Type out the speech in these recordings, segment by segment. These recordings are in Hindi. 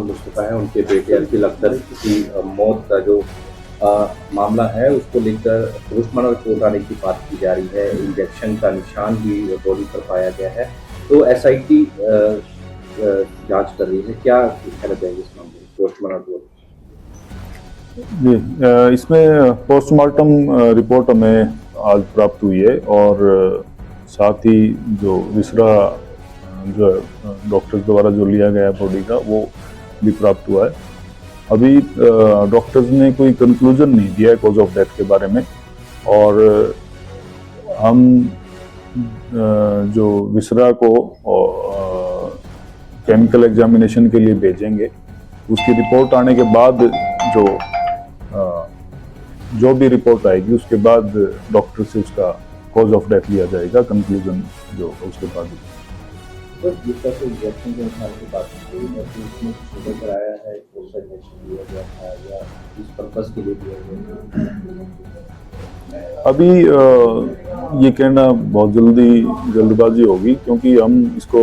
मोहम्मद मुस्तफ़ा हैं, उनके बेटे अकील अख्तर की मौत का जो मामला है उसको लेकर पोस्टमार्टम रिपोर्ट आने की बात की जा रही है। इंजेक्शन का निशान भी बॉडी पर पाया गया है। तो एसआईटी जांच कर रही है। क्या कहना चाहिए इस मामले में पोस्टमार्टम रिपोर्ट? जी, इसमें पोस्टमार्टम रिपोर्ट हमें आज प्राप्त हुई है और साथ ही जो विसरा जो डॉक्टर्स द्वारा जो लिया गया बॉडी का वो भी प्राप्त हुआ है। अभी डॉक्टर्स ने कोई कंक्लूजन नहीं दिया है कॉज ऑफ डेथ के बारे में और हम जो विसरा को केमिकल एग्जामिनेशन के लिए भेजेंगे। उसकी रिपोर्ट आने के बाद जो भी रिपोर्ट आएगी उसके बाद डॉक्टर से उसका कॉज ऑफ डेथ लिया जाएगा, कंक्लूजन जो उसके बाद। तो जिस तरह से इंजेक्शन के निशान की बात की गई है, तो उसमें कुछ लेकर आया है, कौन सा इंजेक्शन दिया गया था या किस पर्पस के लिए दिया गया? अभी ये कहना बहुत जल्दबाजी होगी क्योंकि हम इसको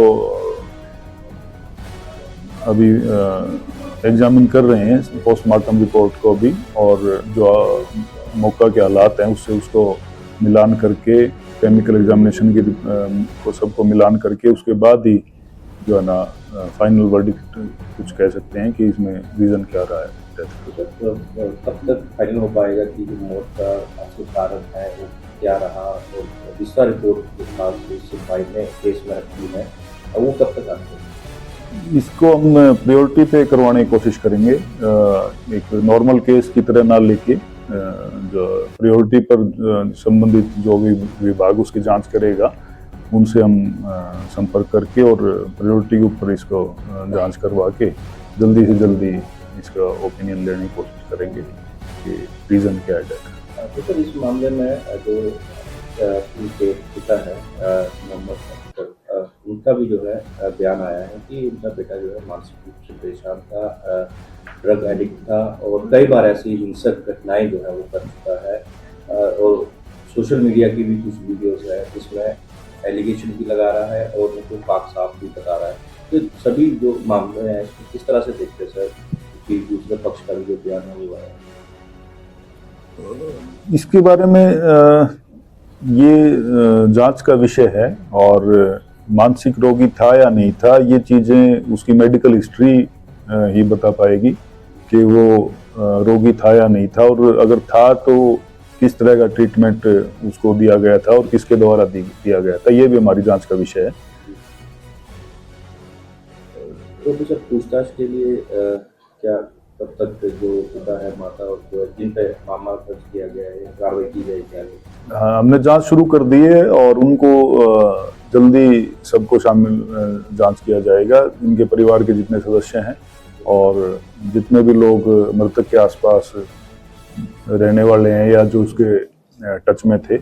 अभी एग्जामिन कर रहे हैं पोस्टमार्टम रिपोर्ट को भी, और जो मौका के हालात हैं उससे उसको मिलान करके केमिकल एग्जामिनेशन की को सबको मिलान करके उसके बाद ही जो है ना फाइनल वर्डिक्ट कुछ कह सकते हैं कि इसमें रीज़न क्या रहा है। तो कब तक फाइनल हो पाएगा कि जो मौत का असली कारण है वो क्या रहा, और दूसरा रिपोर्ट जो खास इस फाइल में केस में रखी है वो कब तक आती है? इसको हम प्रायोरिटी पे करवाने की कोशिश करेंगे, एक नॉर्मल केस की तरह ना लेके जो प्रायोरिटी पर संबंधित जो भी विभाग उसकी जांच करेगा उनसे हम संपर्क करके और प्रायोरिटी के ऊपर इसको जांच करवा के जल्दी से जल्दी इसका ओपिनियन लेने की कोशिश करेंगे कि रीज़न क्या है। तो सर इस मामले में जो उनके पिता है मोहम्मद अख्तर, उनका भी जो है बयान आया है कि उनका बेटा जो है मानसिक रूप से परेशान था, ड्रग एडिक्ट था और कई बार ऐसी हिंसक घटनाएं जो है वो कर चुका है। और सोशल मीडिया की भी कुछ वीडियोस है जिसमें एलिगेशन भी लगा रहा है और उनको पाक साफ भी बता रहा है। तो सभी जो मामले हैं इसको किस तरह से देखते हैं सर कि दूसरे पक्ष का भी जो बयान है वो है? इसके बारे में ये जांच का विषय है और मानसिक रोगी था या नहीं था ये चीज़ें उसकी मेडिकल हिस्ट्री ही बता पाएगी कि वो रोगी था या नहीं था, और अगर था तो किस तरह का ट्रीटमेंट उसको दिया गया था और किसके द्वारा दिया गया था, ये भी हमारी जांच का विषय है। तो सर पूछताछ के लिए क्या तब तक जो पिता है, माता और जो जिन पे मामला दर्ज किया गया है कार्रवाई की जाएगी? हाँ, हमने जांच शुरू कर दी है और उनको जल्दी सबको शामिल जांच किया जाएगा, इनके परिवार के जितने सदस्य हैं और जितने भी लोग मृतक के आसपास रहने वाले हैं या जो उसके टच में थे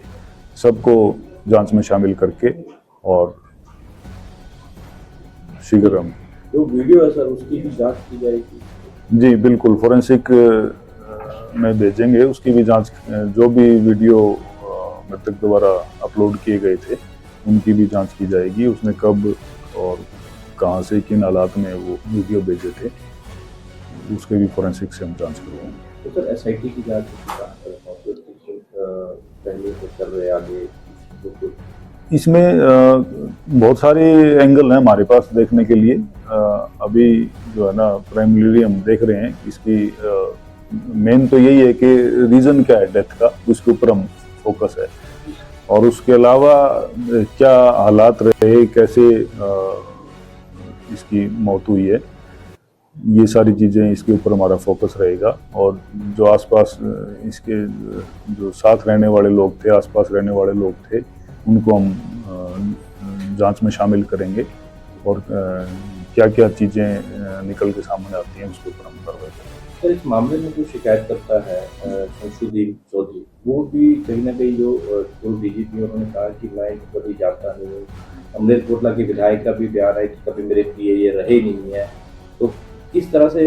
सबको जांच में शामिल करके और शीघ्र हम जो वीडियो है सर उसकी भी जांच की जाएगी? जी बिल्कुल, फोरेंसिक में भेजेंगे, उसकी भी जांच, जो भी वीडियो मृतक द्वारा अपलोड किए गए थे उनकी भी जांच की जाएगी, उसने कब और कहां से किन हालात में वो वीडियो भेजे थे उसके भी फोरेंसिक से हम जांच करेंगे। तो सर एसआईटी की जांच पहले तो कर रहे आगे इसमें बहुत सारे एंगल हैं हमारे पास देखने के लिए। अभी जो है ना प्राइमरीली हम देख रहे हैं इसकी मेन तो यही है कि रीज़न क्या है डेथ का, उसके ऊपर हम फोकस है, और उसके अलावा क्या हालात रहे, कैसे इसकी मौत हुई है, ये सारी चीज़ें इसके ऊपर हमारा फोकस रहेगा। और जो आसपास इसके जो साथ रहने वाले लोग थे, आसपास रहने वाले लोग थे, उनको हम जांच में शामिल करेंगे और क्या क्या चीज़ें निकल के सामने आती हैं उसके ऊपर हम कार्रवाई करेंगे। सर इस मामले में जो शिकायत करता है शमशुद्दीन चौधरी, वो भी कहीं ना कहीं जो डीजीपी उन्होंने कहा कि मैं कभी जाता नहीं हूँ। अमलेर कोटला के विधायक का भी बयान है कि कभी मेरे पीए ये रहे नहीं है। तो किस तरह से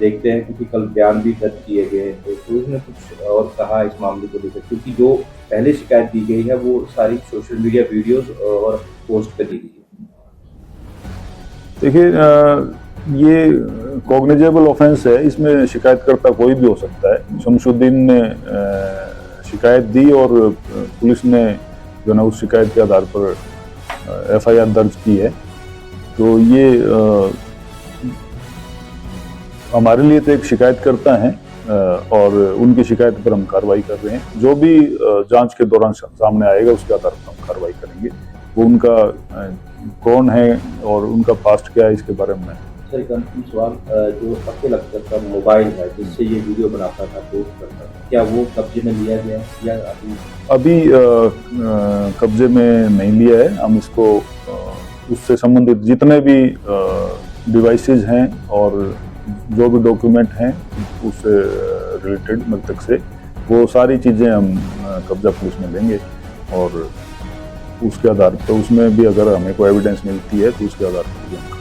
देखते हैं, क्योंकि कल बयान भी दर्ज किए गए थे, तो उसने कुछ और कहा इस मामले को लेकर, क्योंकि जो पहले शिकायत दी गई है वो सारी सोशल मीडिया वीडियोस और पोस्ट पर दी गई है। देखिए ये कॉग्निजेबल ऑफेंस है, इसमें शिकायतकर्ता कोई भी हो सकता है। शमशुद्दीन ने शिकायत दी और पुलिस ने जो ना उस शिकायत के आधार पर एफआईआर दर्ज की है। तो ये हमारे लिए तो एक शिकायतकर्ता हैं और उनकी शिकायत पर हम कार्रवाई कर रहे हैं। जो भी जांच के दौरान सामने आएगा उसके आधार पर हम कार्रवाई करेंगे। वो उनका कौन है और उनका पास्ट क्या है इसके बारे में। सर एक अंतिम सवाल, जो अब्दुल अख्तर का मोबाइल है जिससे ये वीडियो बनाता था, पोस्ट करता था, क्या वो कब्जे में लिया गया है या अभी कब्जे में नहीं लिया है। हम इसको उससे संबंधित जितने भी डिवाइसेज हैं और जो भी डॉक्यूमेंट हैं उससे रिलेटेड मृतक से, वो सारी चीज़ें हम कब्जा पुलिस में लेंगे और उसके आधार पर उसमें भी अगर हमें कोई एविडेंस मिलती है तो उसके आधार पर